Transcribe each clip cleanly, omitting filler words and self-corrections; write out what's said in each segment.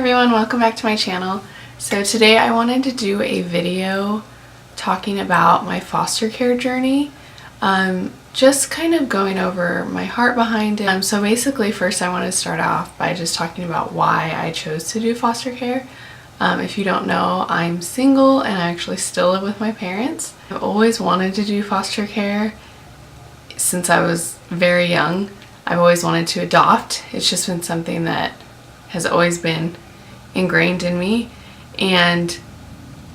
everyone, welcome back to my channel. So today I wanted to do a video talking about my foster care journey, just kind of going over my heart behind it. So basically first I want to start off by just talking about why I chose to do foster care. If you don't know, I'm single and I actually still live with my parents. I've always wanted to do foster care since I was very young. I've always wanted to adopt. It's just been something that has always been ingrained in me. And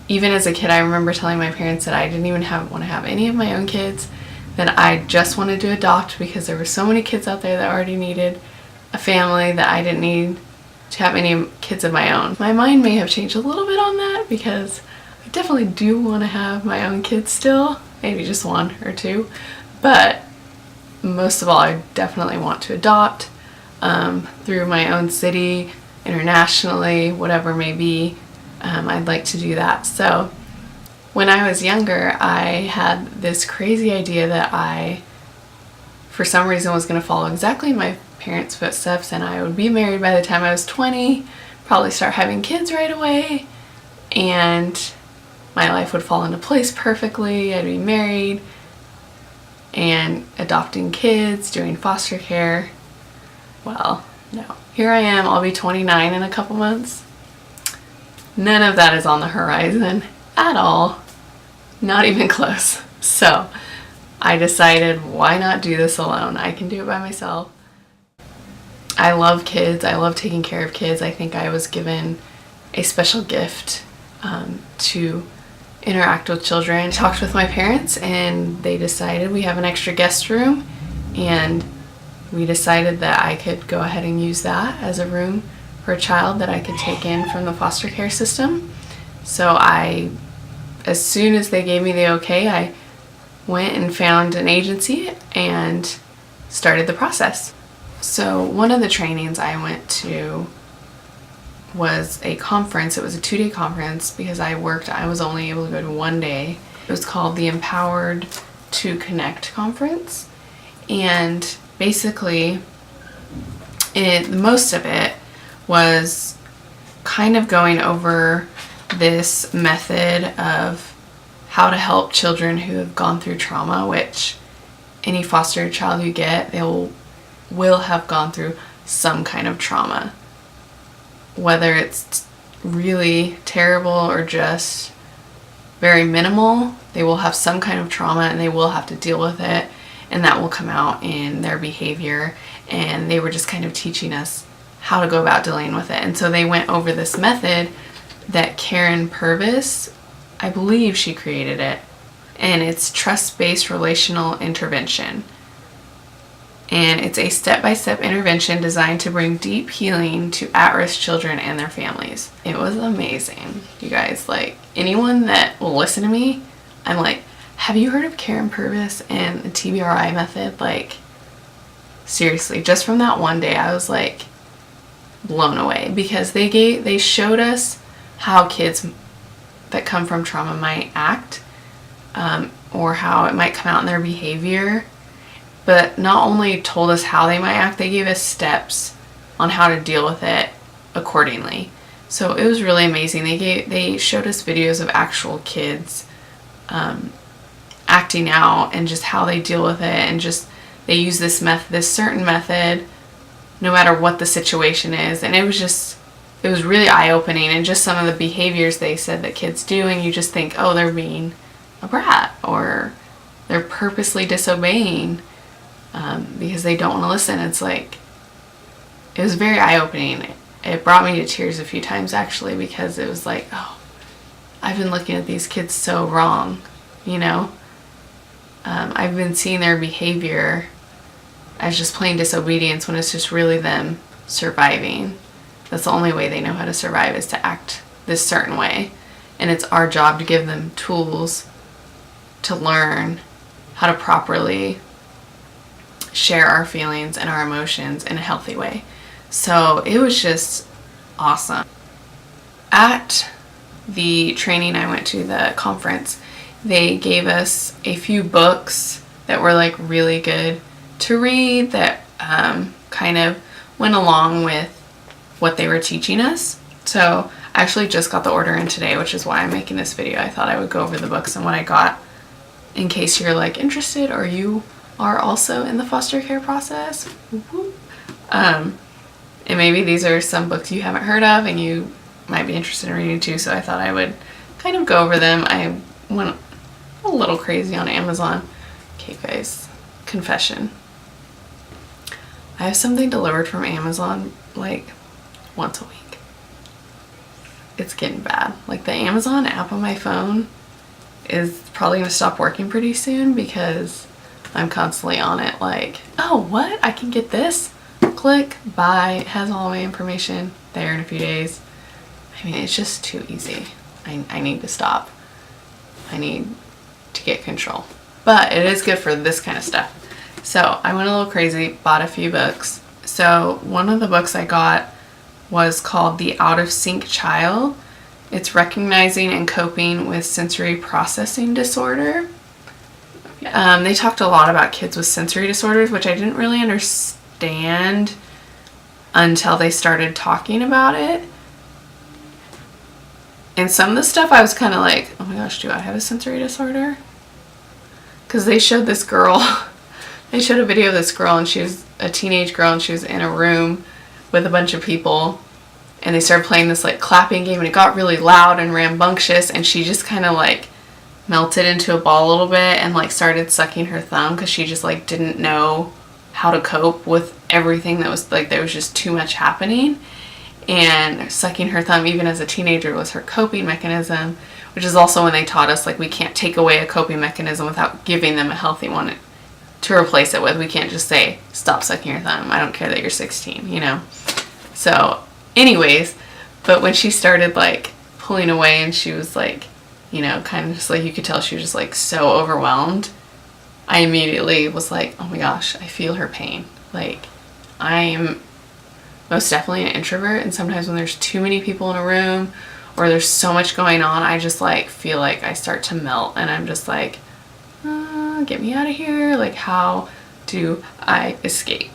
even as a kid, I remember telling my parents that I didn't even want to have any of my own kids, that I just wanted to adopt because there were so many kids out there that already needed a family that I didn't need to have any kids of my own. My mind may have changed a little bit on that because I definitely do want to have my own kids still, maybe just one or two, but most of all I definitely want to adopt through my own city, internationally, whatever may be. I'd like to do that. So when I was younger, I had this crazy idea that I, for some reason, was going to follow exactly my parents' footsteps, and I would be married by the time I was 20, probably start having kids right away, and my life would fall into place perfectly. I'd be married and adopting kids, doing foster care. Well, no. Here I am, I'll be 29 in a couple months. None of that is on the horizon at all. Not even close. So I decided, why not do this alone? I can do it by myself. I love kids. I love taking care of kids. I think I was given a special gift to interact with children. I talked with my parents and they decided we have an extra guest room, and we decided that I could go ahead and use that as a room for a child that I could take in from the foster care system. So as soon as they gave me the okay, I went and found an agency and started the process. So one of the trainings I went to was a conference. It was a 2-day conference because I was only able to go to 1 day. It was called the Empowered to Connect conference, and basically most of it was kind of going over this method of how to help children who have gone through trauma, which any foster child you get, they will have gone through some kind of trauma. Whether it's really terrible or just very minimal, they will have some kind of trauma and they will have to deal with it, and that will come out in their behavior. And they were just kind of teaching us how to go about dealing with it. And so they went over this method that Karen Purvis, I believe she created it, and it's trust-based relational intervention. And it's a step-by-step intervention designed to bring deep healing to at-risk children and their families. It was amazing, you guys. Like, anyone that will listen to me, I'm like, have you heard of Karen Purvis and the TBRI method? Like, seriously, just from that one day, I was like blown away, because they showed us how kids that come from trauma might act, or how it might come out in their behavior. But not only told us how they might act, they gave us steps on how to deal with it accordingly. So it was really amazing. They showed us videos of actual kids acting out and just how they deal with it, and just they use this certain method no matter what the situation is. And it was really eye-opening, and just some of the behaviors they said that kids do, and you just think, oh, they're being a brat or they're purposely disobeying because they don't want to listen. It's like, it was very eye-opening. It brought me to tears a few times, actually, because it was like, oh, I've been looking at these kids so wrong, you know? I've been seeing their behavior as just plain disobedience, when it's just really them surviving. That's the only way they know how to survive, is to act this certain way. And it's our job to give them tools to learn how to properly share our feelings and our emotions in a healthy way. So it was just awesome. At the training I went to, the conference, they gave us a few books that were like really good to read, that kind of went along with what they were teaching us. So I actually just got the order in today, which is why I'm making this video. I thought I would go over the books and what I got in case you're like interested or you are also in the foster care process. And maybe these are some books you haven't heard of and you might be interested in reading too, so I thought I would kind of go over them. I went a little crazy on Amazon. Okay guys, confession. I have something delivered from Amazon like once a week. It's getting bad. Like the Amazon app on my phone is probably gonna stop working pretty soon because I'm constantly on it like, oh, what? I can get this? Click, buy, it has all my information there in a few days. I mean, it's just too easy. I need to stop. I need to get control. But it is good for this kind of stuff. So I went a little crazy, bought a few books. So one of the books I got was called The Out of Sync Child. It's recognizing and coping with sensory processing disorder. They talked a lot about kids with sensory disorders, which I didn't really understand until they started talking about it. And some of the stuff I was kind of like, oh my gosh, do I have a sensory disorder? Because they showed this girl, they showed a video of this girl and she was a teenage girl and she was in a room with a bunch of people and they started playing this like clapping game and it got really loud and rambunctious and she just kind of like melted into a ball a little bit and like started sucking her thumb because she just like didn't know how to cope with everything that was like, there was just too much happening. And sucking her thumb even as a teenager was her coping mechanism, which is also when they taught us like we can't take away a coping mechanism without giving them a healthy one to replace it with. We can't just say, stop sucking your thumb. I don't care that you're 16, you know? So anyways, but when she started like pulling away and she was like, you know, kind of just like, you could tell she was just like so overwhelmed, I immediately was like, oh my gosh, I feel her pain. Like I am most definitely an introvert, and sometimes when there's too many people in a room or there's so much going on, I just like feel like I start to melt and I'm just like, get me out of here. Like, how do I escape?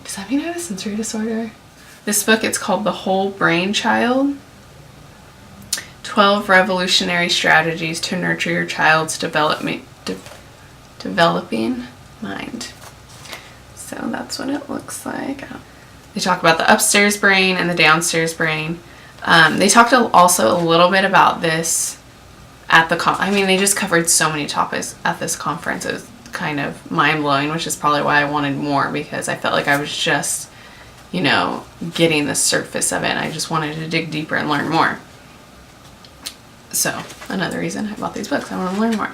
Does that mean I have a sensory disorder? This book, it's called The Whole Brain Child. 12 Revolutionary Strategies to Nurture Your Child's Developing Mind. So that's what it looks like. They talk about the upstairs brain and the downstairs brain. They talked also a little bit about this at the they just covered so many topics at this conference. It was kind of mind-blowing, which is probably why I wanted more, because I felt like I was just, you know, getting the surface of it and I just wanted to dig deeper and learn more. So another reason I bought these books, I want to learn more.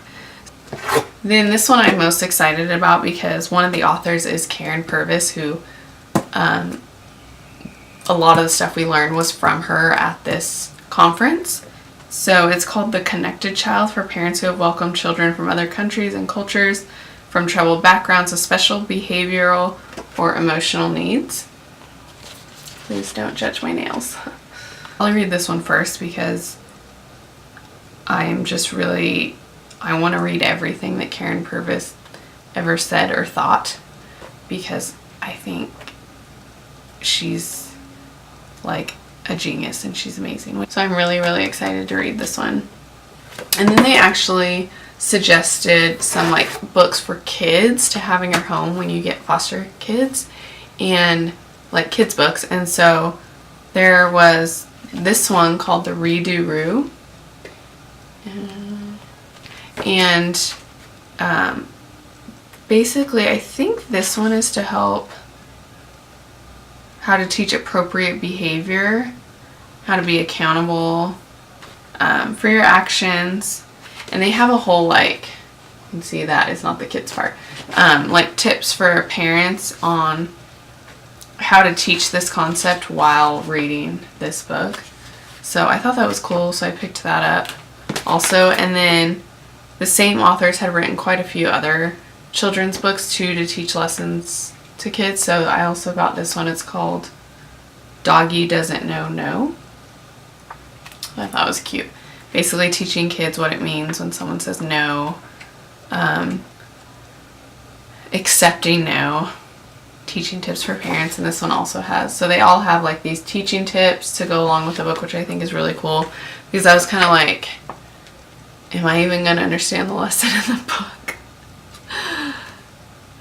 Then this one I'm most excited about because one of the authors is Karen Purvis, who a lot of the stuff we learned was from her at this conference. So it's called The Connected Child for Parents Who Have Welcomed Children from Other Countries and Cultures, from troubled backgrounds with special behavioral or emotional needs. Please don't judge my nails. I'll read this one first because I'm just really, I want to read everything that Karen Purvis ever said or thought, because I think she's like a genius and she's amazing. So I'm really, really excited to read this one. And then they actually suggested some like books for kids to have in your home when you get foster kids, and like kids books. And so there was this one called The Redo-Roo. And basically I think this one is to help how to teach appropriate behavior, how to be accountable for your actions. And they have a whole, like, you can see that is not the kids part, like tips for parents on how to teach this concept while reading this book. So I thought that was cool, so I picked that up also. And then the same authors had written quite a few other children's books too to teach lessons to kids. So I also got this one. It's called Doggy Doesn't Know No. I thought it was cute. Basically teaching kids what it means when someone says no, accepting no, teaching tips for parents, and this one also has. So they all have like these teaching tips to go along with the book, which I think is really cool, because I was kind of like, am I even going to understand the lesson in the book?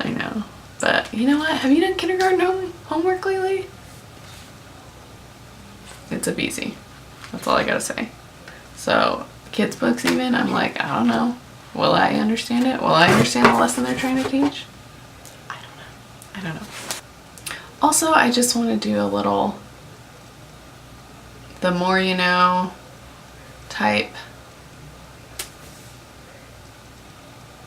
I know. But you know what? Have you done kindergarten homework lately? It's a beezy. That's all I gotta say. So, kids' books even, I'm like, I don't know. Will I understand it? Will I understand the lesson they're trying to teach? I don't know. Also, I just want to do a little the more you know type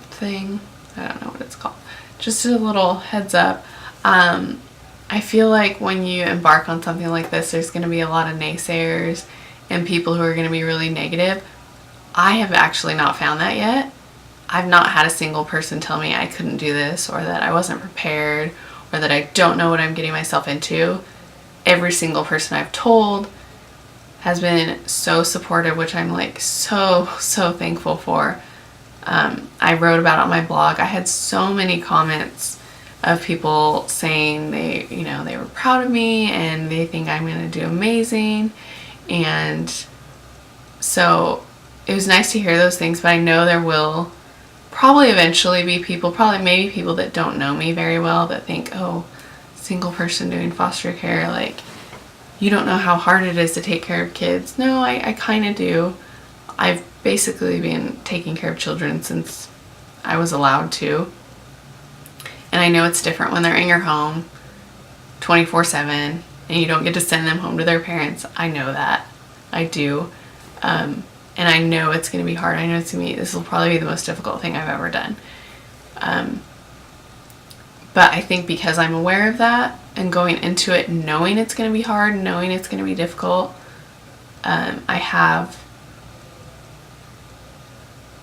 thing. I don't know what it's called. Just a little heads up. I feel like when you embark on something like this, there's going to be a lot of naysayers and people who are going to be really negative. I have actually not found that yet. I've not had a single person tell me I couldn't do this, or that I wasn't prepared, or that I don't know what I'm getting myself into. Every single person I've told has been so supportive, which I'm like so thankful for. I wrote about it on my blog. I had so many comments of people saying they were proud of me and they think I'm going to do amazing. And so it was nice to hear those things, but I know there will probably eventually be people, maybe people that don't know me very well, that think, oh, single person doing foster care, like, you don't know how hard it is to take care of kids. No, I kind of do. I've basically been taking care of children since I was allowed to. And I know it's different when they're in your home 24/7 and you don't get to send them home to their parents. I know that. I do. And I know it's going to be hard. I know this will probably be the most difficult thing I've ever done. But I think because I'm aware of that and going into it knowing it's going to be hard, knowing it's going to be difficult, I have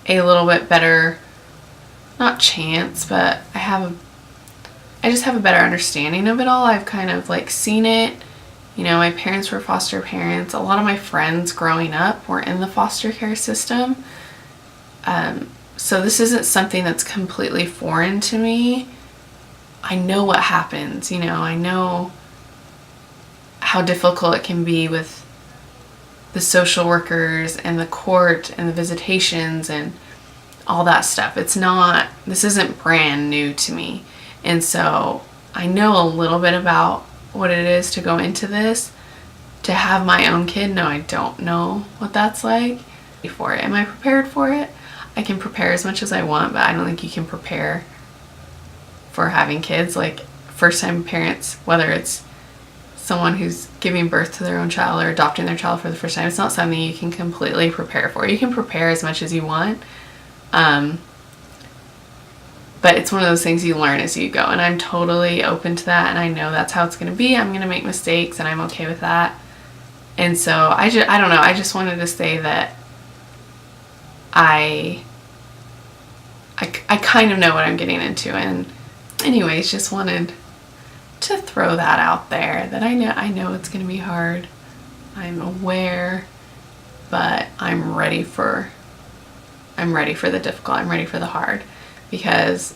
a little bit better, not chance, but I just have a better understanding of it all. I've kind of like seen it. You know, my parents were foster parents. A lot of my friends growing up were in the foster care system. So this isn't something that's completely foreign to me. I know what happens, I know how difficult it can be with the social workers and the court and the visitations and all that stuff. This isn't brand new to me. And so I know a little bit about what it is to go into this. To have my own kid, no, I don't know what that's like. For it. Am I prepared for it? I can prepare as much as I want, but I don't think you can prepare for having kids. Like, first-time parents, whether it's someone who's giving birth to their own child or adopting their child for the first time, it's not something you can completely prepare for. You can prepare as much as you want, but it's one of those things you learn as you go, and I'm totally open to that, and I know that's how it's going to be. I'm going to make mistakes, and I'm okay with that. And so I don't know, I just wanted to say that I kind of know what I'm getting into, and anyways, just wanted to throw that out there, that I know it's going to be hard. I'm aware, but I'm ready for the difficult. I'm ready for the hard, because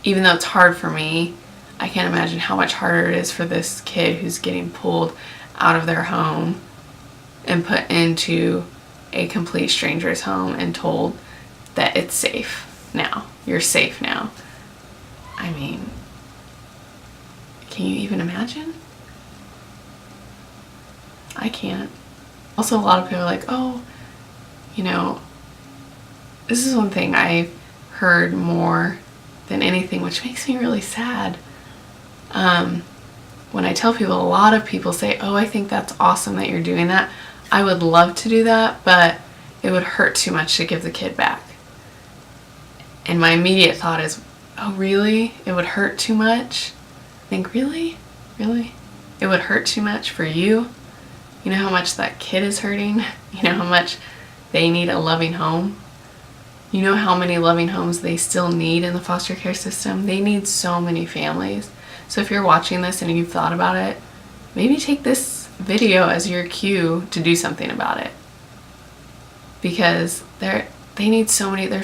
even though it's hard for me, I can't imagine how much harder it is for this kid who's getting pulled out of their home and put into a complete stranger's home and told that it's safe now. You're safe now. I mean, can you even imagine? I can't. Also, a lot of people are like, oh, this is one thing I've heard more than anything, which makes me really sad. When I tell people, a lot of people say, oh, I think that's awesome that you're doing that. I would love to do that, but it would hurt too much to give the kid back. And my immediate thought is, oh, really? It would hurt too much? I think, really? Really? It would hurt too much for you? You know how much that kid is hurting? You know how much they need a loving home? You know how many loving homes they still need in the foster care system? They need so many families. So if you're watching this and you've thought about it, maybe take this video as your cue to do something about it. Because there's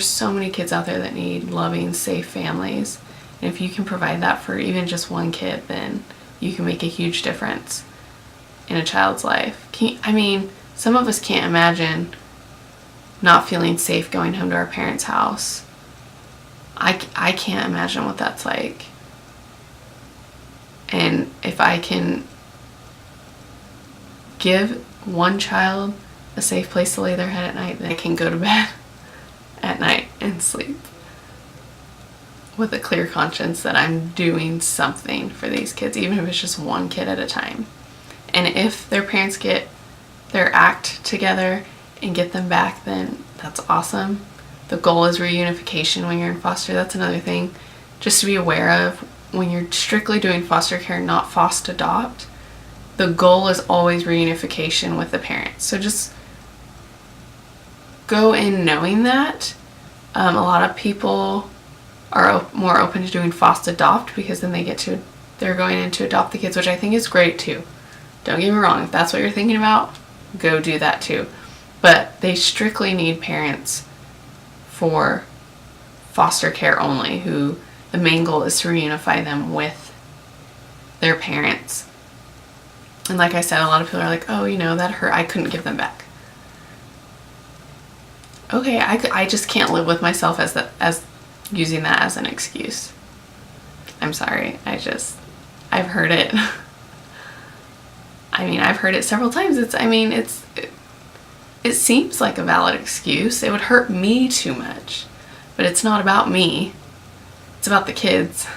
so many kids out there that need loving, safe families. And if you can provide that for even just one kid, then you can make a huge difference in a child's life. Some of us can't imagine not feeling safe going home to our parents' house. I can't imagine what that's like. And if I can give one child a safe place to lay their head at night, then I can go to bed at night and sleep with a clear conscience that I'm doing something for these kids, even if it's just one kid at a time. And if their parents get their act together and get them back, then that's awesome. The goal is reunification when you're in foster. That's another thing just to be aware of. When you're strictly doing foster care, not foster adopt, the goal is always reunification with the parents. So just go in knowing that. A lot of people are more open to doing foster adopt because then they're going in to adopt the kids, which I think is great too. Don't get me wrong, if that's what you're thinking about, go do that too. But they strictly need parents for foster care only, who the main goal is to reunify them with their parents. And like I said, a lot of people are like, oh, that hurt, I couldn't give them back. Okay, I just can't live with myself as using that as an excuse. I'm sorry, I've heard it. I've heard it several times. It seems like a valid excuse. It would hurt me too much, but it's not about me. It's about the kids.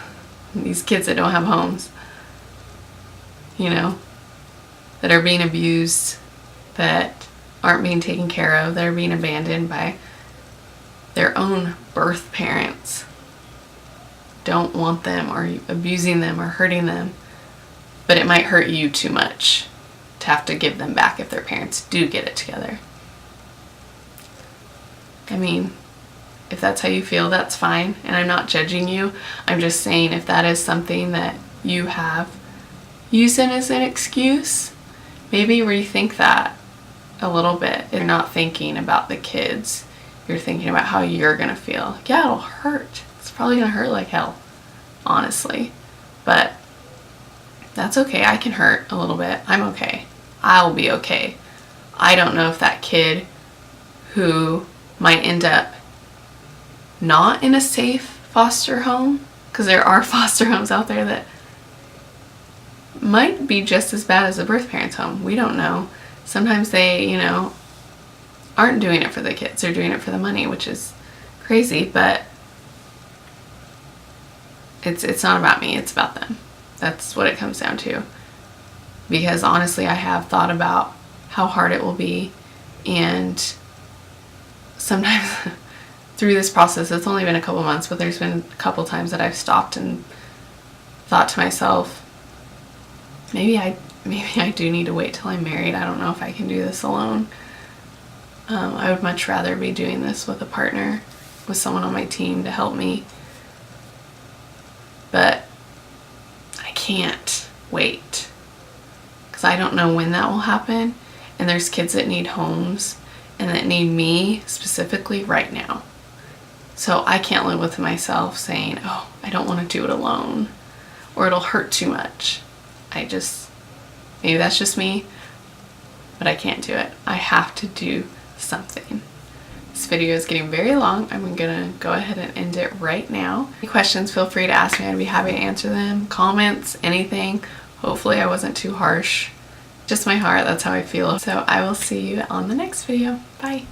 These kids that don't have homes, that are being abused, that aren't being taken care of, that are being abandoned by their own birth parents. Don't want them, or abusing them, or hurting them. But it might hurt you too much to have to give them back if their parents do get it together. If that's how you feel, that's fine. And I'm not judging you. I'm just saying, if that is something that you have used it as an excuse, maybe rethink that a little bit. You're not thinking about the kids. You're thinking about how you're going to feel. Yeah, it'll hurt. It's probably going to hurt like hell, honestly. But that's okay. I can hurt a little bit. I'm okay. I'll be okay. I don't know if that kid who might end up not in a safe foster home, because there are foster homes out there that might be just as bad as a birth parent's home. We don't know. Sometimes they, aren't doing it for the kids. They're doing it for the money, which is crazy, but it's not about me. It's about them. That's what it comes down to. Because honestly, I have thought about how hard it will be, and sometimes through this process, it's only been a couple months, but there's been a couple times that I've stopped and thought to myself, maybe I do need to wait till I'm married. I don't know if I can do this alone. I would much rather be doing this with a partner, with someone on my team to help me. But I can't wait, because I don't know when that will happen. And there's kids that need homes and that need me specifically right now. So I can't live with myself saying, oh, I don't want to do it alone, or it'll hurt too much. Maybe that's just me, but I can't do it. I have to do something. This video is getting very long. I'm gonna go ahead and end it right now. Any questions, feel free to ask me. I'd be happy to answer them. Comments, anything. Hopefully I wasn't too harsh. Just my heart, that's how I feel. So I will see you on the next video. Bye.